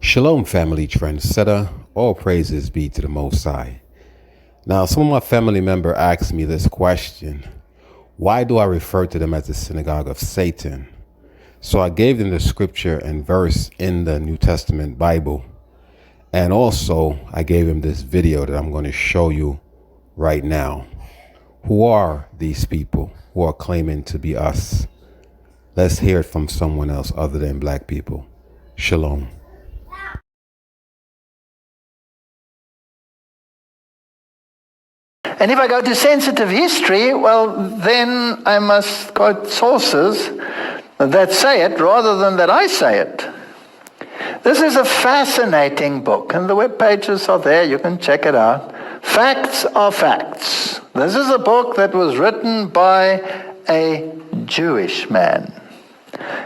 Shalom, family trendsetter. All praises be to the Most High. Now, some of my family member asked me this question: why do I refer to them as the synagogue of Satan? So I gave them the scripture and verse in the New Testament Bible. And also, I gave him this video that I'm going to show you right now. Who are these people who are claiming to be us? Let's hear it from someone else other than black people. Shalom. And if I go to sensitive history, well, then I must quote sources that say it rather than that I say it. This is a fascinating book, and the web pages are there. You can check it out. Facts are facts. This is a book that was written by a Jewish man.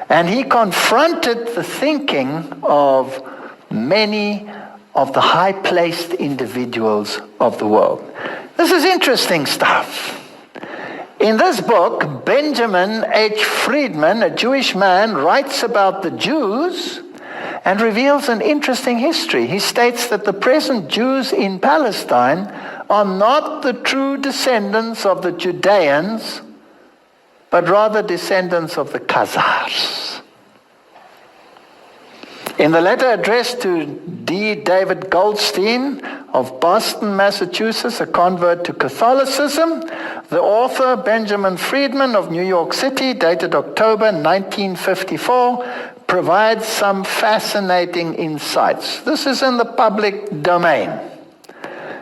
And he confronted the thinking of many of the high-placed individuals of the world. This is interesting stuff. In this book, Benjamin H. Friedman, a Jewish man, writes about the Jews and reveals an interesting history. He states that the present Jews in Palestine are not the true descendants of the Judeans, but rather descendants of the Khazars. In the letter addressed to D. David Goldstein of Boston, Massachusetts, a convert to Catholicism, the author, Benjamin Friedman of New York City, dated October 1954, provides some fascinating insights. This is in the public domain.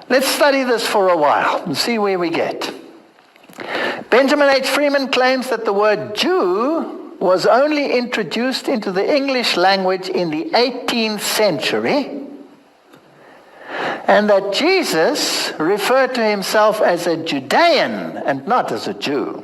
Let's study this for a while and see where we get. Benjamin H. Friedman claims that the word Jew was only introduced into the English language in the 18th century, and that Jesus referred to himself as a Judean and not as a Jew.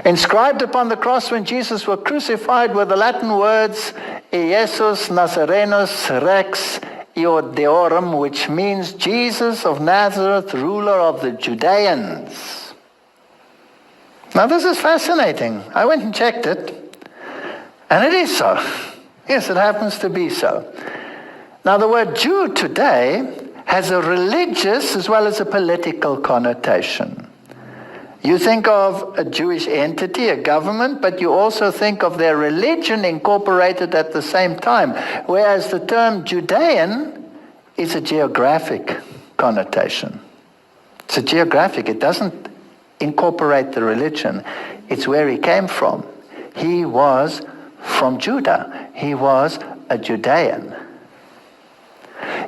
Inscribed upon the cross when Jesus was crucified were the Latin words Iesus Nazarenus Rex Iodeorum, which means Jesus of Nazareth, ruler of the Judeans. Now this is fascinating. I went and checked it, and it is so. Yes, it happens to be so. Now the word Jew today has a religious as well as a political connotation. You think of a Jewish entity, a government, but you also think of their religion incorporated at the same time, whereas the term Judean is a geographic connotation. It's a geographic, it doesn't incorporate the religion. It's where he came from. He was from Judah. He was a Judean.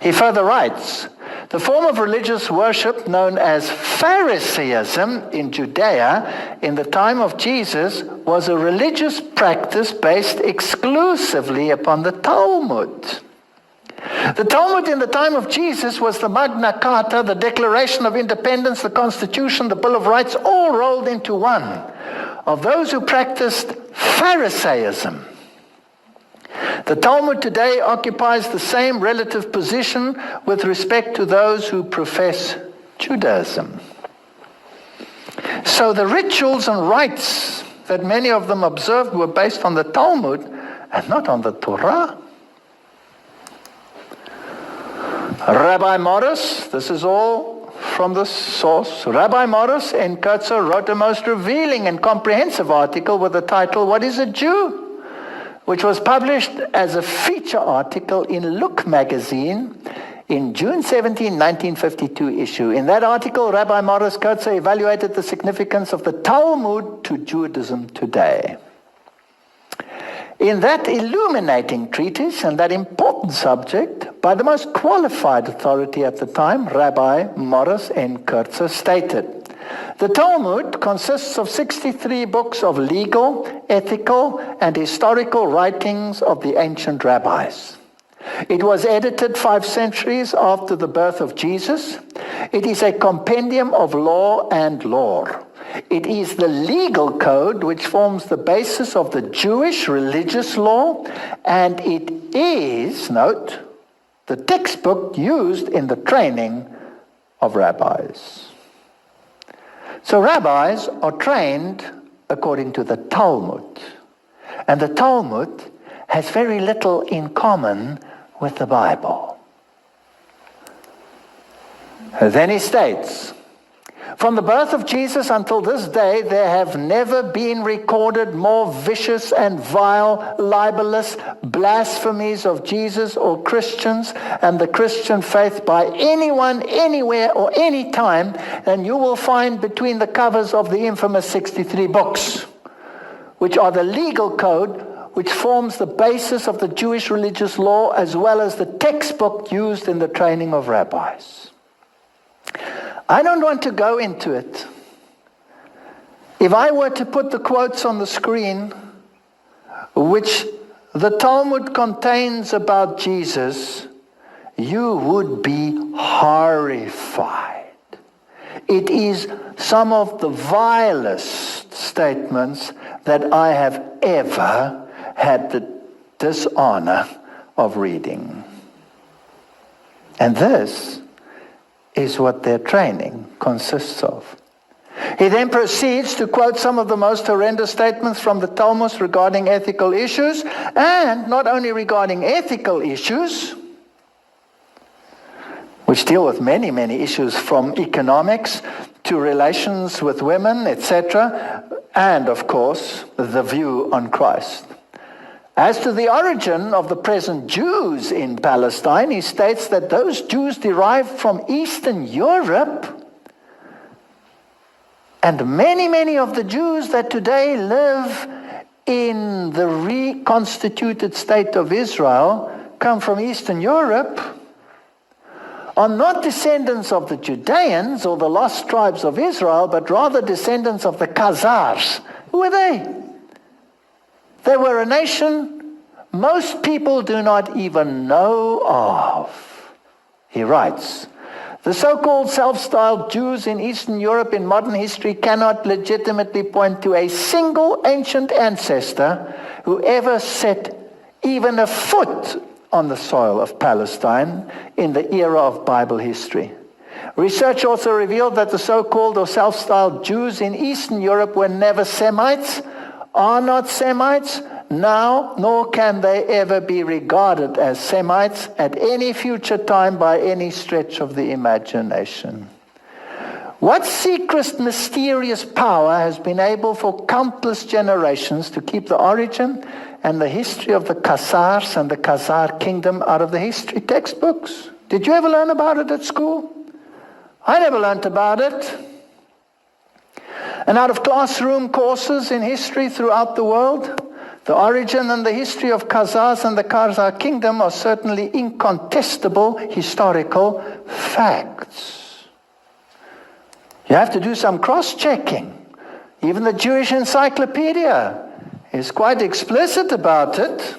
He further writes, the form of religious worship known as Pharisaism in Judea in the time of Jesus was a religious practice based exclusively upon the Talmud. The Talmud in the time of Jesus was the Magna Carta, the Declaration of Independence, the Constitution, the Bill of Rights, all rolled into one, of those who practiced Pharisaism. The Talmud today occupies the same relative position with respect to those who profess Judaism. So the rituals and rites that many of them observed were based on the Talmud and not on the Torah. Rabbi Morris, this is all from the source. Rabbi Morris N. Kurtzer wrote a most revealing and comprehensive article with the title, What is a Jew?, which was published as a feature article in Look magazine in June 17, 1952 issue. In that article, Rabbi Morris Kurtzer evaluated the significance of the Talmud to Judaism today. In that illuminating treatise and that important subject, by the most qualified authority at the time, Rabbi Morris N. Kurtzer stated, the Talmud consists of 63 books of legal, ethical, and historical writings of the ancient rabbis. It was edited 5 centuries after the birth of Jesus. It is a compendium of law and lore. It is the legal code which forms the basis of the Jewish religious law, and it is, note, the textbook used in the training of rabbis. So rabbis are trained according to the Talmud. And the Talmud has very little in common with the Bible. Then he states, from the birth of Jesus until this day, there have never been recorded more vicious and vile, libelous blasphemies of Jesus or Christians and the Christian faith by anyone, anywhere, or any time than you will find between the covers of the infamous 63 books, which are the legal code which forms the basis of the Jewish religious law as well as the textbook used in the training of rabbis. I don't want to go into it. If I were to put the quotes on the screen, which the Talmud contains about Jesus, you would be horrified. It is some of the vilest statements that I have ever had the dishonor of reading. And this is what their training consists of. He then proceeds to quote some of the most horrendous statements from the Talmud regarding ethical issues, and not only regarding ethical issues, which deal with many, many issues from economics to relations with women, etc., and of course, the view on Christ. As to the origin of the present Jews in Palestine, he states that those Jews derived from Eastern Europe, and many, many of the Jews that today live in the reconstituted state of Israel come from Eastern Europe, are not descendants of the Judeans or the lost tribes of Israel, but rather descendants of the Khazars. Who are they? They were a nation most people do not even know of. He writes, the so-called self-styled Jews in Eastern Europe in modern history cannot legitimately point to a single ancient ancestor who ever set even a foot on the soil of Palestine in the era of Bible history. Research also revealed that the so-called or self-styled Jews in Eastern Europe were never Semites, are not Semites now, nor can they ever be regarded as Semites at any future time by any stretch of the imagination. What secret, mysterious power has been able for countless generations to keep the origin and the history of the Khazars and the Khazar kingdom out of the history textbooks? Did you ever learn about it at school? I never learned about it. And out of classroom courses in history throughout the world, the origin and the history of Khazars and the Khazar kingdom are certainly incontestable historical facts. You have to do some cross-checking. Even the Jewish Encyclopedia is quite explicit about it.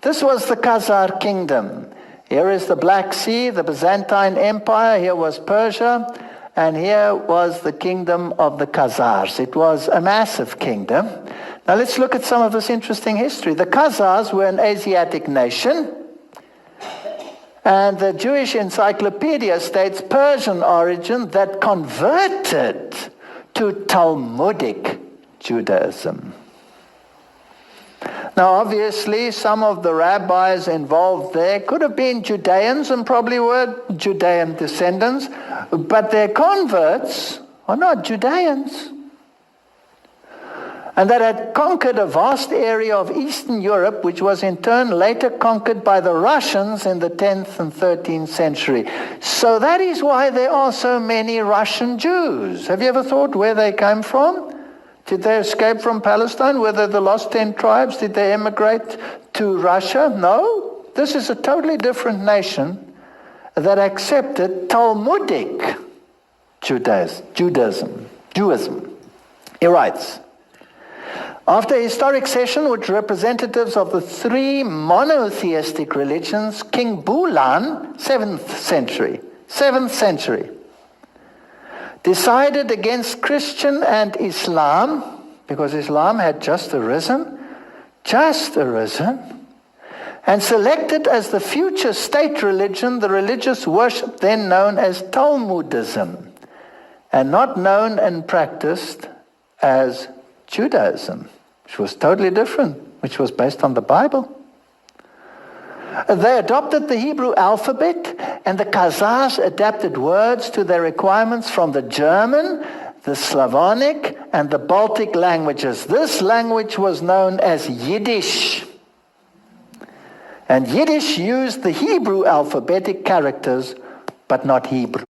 This was the Khazar kingdom. Here is the Black Sea, the Byzantine Empire. Here was Persia. And here was the kingdom of the Khazars. It was a massive kingdom. Now let's look at some of this interesting history. The Khazars were an Asiatic nation. And the Jewish Encyclopedia states Persian origin that converted to Talmudic Judaism. Now, obviously, some of the rabbis involved there could have been Judeans and probably were Judean descendants, but their converts are not Judeans. And that had conquered a vast area of Eastern Europe, which was in turn later conquered by the Russians in the 10th and 13th century. So that is why there are so many Russian Jews. Have you ever thought where they came from? Did they escape from Palestine? Were they the lost 10 tribes? Did they emigrate to Russia? No. This is a totally different nation that accepted Talmudic Judaism. He writes, after a historic session with representatives of the three monotheistic religions, King Bulan, 7th century, decided against Christian and Islam, because Islam had just arisen, and selected as the future state religion the religious worship then known as Talmudism, and not known and practiced as Judaism, which was totally different, which was based on the Bible. They adopted the Hebrew alphabet, and the Khazars adapted words to their requirements from the German, the Slavonic, and the Baltic languages. This language was known as Yiddish. And Yiddish used the Hebrew alphabetic characters, but not Hebrew.